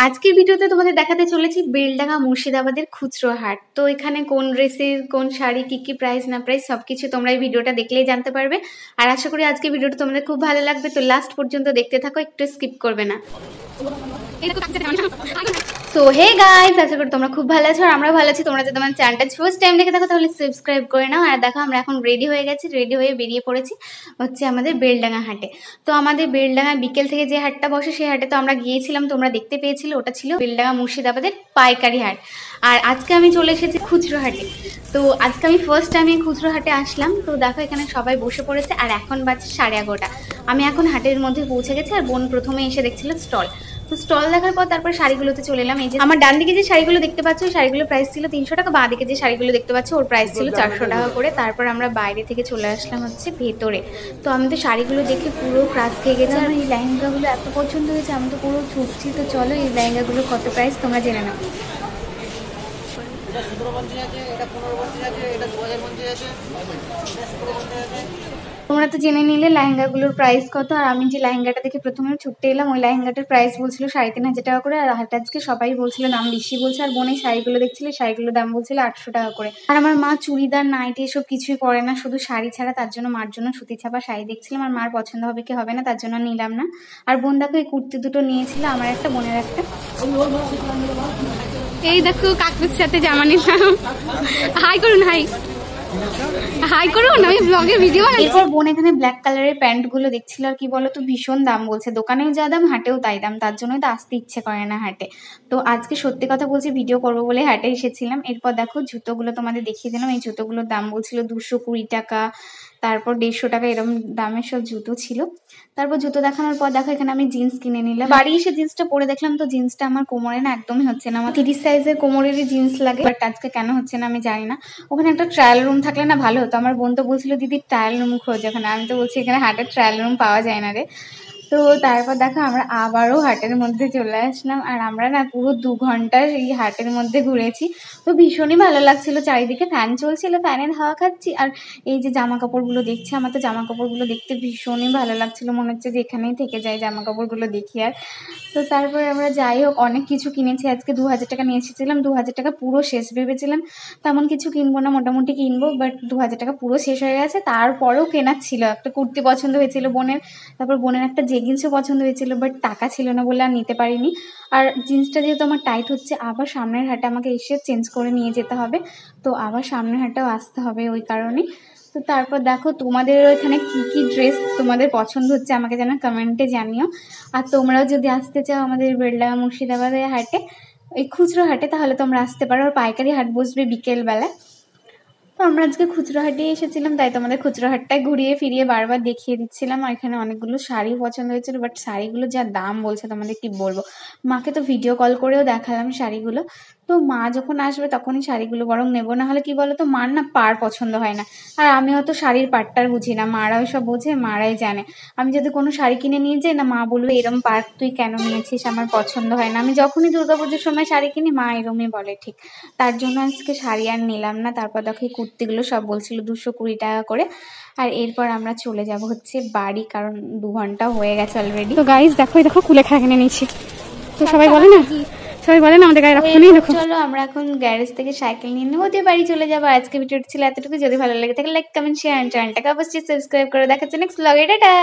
আজকের ভিডিওতে তোমাদের দেখাতে চলেছি বেলডাঙ্গা মুর্শিদাবাদের খুচরো হাট। তো এখানে কোন ড্রেসের কোন শাড়ি কি প্রাইস না প্রাইস সবকিছু তোমরা এই ভিডিওটা দেখলেই জানতে পারবে। আর আশা করি আজকের ভিডিওটা তোমাদের খুব ভালো লাগবে, তো লাস্ট পর্যন্ত দেখতে থাকো, একটু স্কিপ করবে না। তো হে গাইস, আশা করি তোমরা খুব ভালো আছো আর আমরা ভালো আছি। তোমরা যদি আমার চ্যানেলটা ফার্স্ট টাইম দেখে থাকো তাহলে সাবস্ক্রাইব করে নাও। আর দেখো আমরা এখন রেডি হয়ে গেছি, রেডি হয়ে বেরিয়ে পড়েছি হচ্ছে আমাদের বেলডাঙ্গা হাটে। তো আমাদের বেলডাঙ্গা বিকেল থেকে যে হাটটা বসে সেই হাটে তো আমরা গিয়েছিলাম, তোমরা দেখতে পেয়েছিলে, ওটা ছিল বেলডাঙ্গা মুর্শিদাবাদের পাইকারি হাট। আর আজকে আমি চলে এসেছি খুচরো হাটে। তো আজকে আমি ফার্স্ট টাইমে খুচরো হাটে আসলাম। তো দেখো এখানে সবাই বসে পড়েছে আর এখন বাজছে 11:30। আমি এখন হাটের মধ্যে পৌঁছে গেছি আর বোন প্রথমে এসে দেখছিল স্টল। তো স্টল দেখার পর তারপর শাড়িগুলোতে চলে এলাম। এই যে আমার ডান দিকে যে শাড়িগুলো দেখতে পাচ্ছ ওই শাড়িগুলোর প্রাইস ছিল 300 টাকা, বাঁ দিকে যে শাড়িগুলো দেখতে পাচ্ছ ওর প্রাইস ছিল 400 টাকা করে। তারপর আমরা বাইরে থেকে চলে আসলাম হচ্ছে ভেতরে। তো আমি তো শাড়িগুলো দেখে পুরো ক্রাশ খেয়ে গেছি আর এই লেহেঙ্গাগুলো এত পছন্দ হয়েছে, আমি তো পুরো ছুটছি। তো চলো এই লেহেঙ্গাগুলোর কত প্রাইস তোমরা জেনে নাও। তোমরা তো জেনে নিলে লেহেঙ্গাগুলোর প্রাইস কত। আর আমি যে লেহেঙ্গাটা দেখে প্রথমে ছুটতে এলাম ওই লেহেঙ্গাটার প্রাইস বলছিল 3,500 টাকা করে। আর হাটে আজকে সবাই বলছিল দাম বেশি বলছে। আর বোন এই শাড়িগুলো দেখছিল, শাড়িগুলোর দাম বলছিল 800 টাকা করে। আর আমার মা চুড়িদার নাইটি এসব কিছুই পরে না, শুধু শাড়ি ছাড়া। তার জন্য মার জন্য সুতি ছাপা শাড়ি দেখছিলাম। আর মার পছন্দ হবে কি হবে না তার জন্য নিলাম না। আর বোন দেখো এই কুর্তি দুটো নিয়েছিল, আমার একটা বোনের একটা। এই দেখো কাকুর সাথে জামা নিলাম। হাই করুন, হাই হাই করুন, আমি ব্লগে ভিডিও বানাই। এরপর বোন এখানে ব্ল্যাক কালারের প্যান্ট গুলো দেখছিল। আর কি বলো তো ভীষণ দাম বলছে, দোকানেও যা দাম হাটেও তাই দাম, তার জন্যই তো আসতে ইচ্ছে করে না হাটে। তো আজকে সত্যি কথা বলছি ভিডিও করবো বলে হাটে এসেছিলাম। এরপর দেখো জুতোগুলো তোমাদের দেখিয়ে দিলাম। এই জুতোগুলোর দাম বলছিল 220 টাকা, তারপর 150 টাকা এরকম দামের সব জুতো ছিল। তারপর জুতো দেখানোর পর দেখো এখানে আমি জিন্স কিনে নিলাম। বাড়ি এসে জিন্সটা পরে দেখলাম তো জিন্সটা আমার কোমরে না একদমই হচ্ছে না। আমার 30 সাইজের কোমরেরই জিন্স লাগে, বাট আজকে কেন হচ্ছে না আমি জানি না। ওখানে একটা ট্রায়াল রুম থাকলে না ভালো হতো। আমার বোন তো বলছিল দিদি ট্রায়াল রুম খোঁজ ওখানে। আমি তো বলছি এখানে হাটের ট্রায়াল রুম পাওয়া যায় না রে। তো তারপর দেখো আমরা আবারও হাটের মধ্যে চলে আসলাম। আর আমরা না পুরো 2 ঘন্টা এই হাটের মধ্যে ঘুরেছি। তো ভীষণই ভালো লাগছিল, চারিদিকে ফ্যান চলছিল, ফ্যানের হাওয়া খাচ্ছি। আর এই যে জামা কাপড়গুলো দেখছি, আমার তো জামা কাপড়গুলো দেখতে ভীষণই ভালো লাগছিল, মনে হচ্ছে যে এখানেই থেকে যায় জামা কাপড়গুলো দেখি। আর তো তারপরে আমরা যাই হোক অনেক কিছু কিনেছি। আজকে 2000 টাকা নিয়ে এসেছিলাম, 2000 টাকা পুরো শেষ ভেবেছিলাম তেমন কিছু কিনবো না, মোটামুটি কিনবো, বাট 2000 টাকা পুরো শেষ হয়ে গেছে। তারপরেও কেনার ছিল, একটা কুর্তি পছন্দ হয়েছিল বোনের, তারপর বোনের একটা জেগিন্সও পছন্দ হয়েছিল, বাট টাকা ছিল না বলে আর নিতে পারিনি। আর জিন্সটা যেহেতু আমার টাইট হচ্ছে, আবার সামনের হাটে আমাকে এসে চেঞ্জ করে নিয়ে যেতে হবে। তো আবার সামনের হাটেও আসতে হবে ওই কারণে। তো তারপর দেখো তোমাদের ওইখানে কি ড্রেস তোমাদের পছন্দ হচ্ছে আমাকে যেন কমেন্টে জানিও। আর তোমরাও যদি আসতে চাও আমাদের বেলডাঙ্গা মুর্শিদাবাদের হাটে, এই খুচরো হাটে, তাহলে তোমরা আসতে পারো। আর পাইকারি হাট বসবে বিকেলবেলা। তো আমরা আজকে খুচরো হাটে এসেছিলাম, তাই তোমাদের খুচরো হাটটায় ঘুরিয়ে ফিরিয়ে বারবার দেখিয়ে দিচ্ছিলাম। আর এখানে অনেকগুলো শাড়ি পছন্দ হয়েছিল, বাট শাড়িগুলো যা দাম বলছে তোমাদের কি বলবো। মাকে তো ভিডিও কল করেও দেখালাম শাড়িগুলো। তো মা যখন আসবে তখনই শাড়িগুলো বরং নেবো, না হলে কি বলো তো মার না পাড় পছন্দ হয় না। আর আমি হয়তো শাড়ির পাড়টার বুঝি না, মারাই সব বোঝে, মারাই জানে। আমি যদি কোনো শাড়ি কিনে নিয়ে যাই না, মা বলবে এরম পাড় তুই কেন নিয়েছিস, আমার পছন্দ হয় না। আমি যখনই দুর্গাপুজোর সময় শাড়ি কিনি মা এরমই বলে ঠিক। তার জন্য আজকে শাড়ি আর নিলাম না। তারপর দেখো এই কুর্তিগুলো সব বলছিল 220 টাকা করে। আর এরপর আমরা চলে যাব হচ্ছে বাড়ি, কারণ 2 ঘন্টা হয়ে গেছে অলরেডি। তো গাইস দেখো দেখো কুলেখা কিনে নিচ্ছি। তো সবাই বলে না আমাদের গায়ে রক্ত নেই। দেখো চলো আমরা এখন গ্যারেজ থেকে সাইকেল নিয়ে নেবো, দিয়ে বাড়ি চলে যাবো। আজকে ভিডিওটি ছিল এতটুকু। যদি ভালো লাগে তাহলে লাইক কমেন্ট শেয়ার, চ্যানেলটাকে অবশ্যই সাবস্ক্রাইব করে। দেখাচ্ছে নেক্সট ব্লগে, টাটা।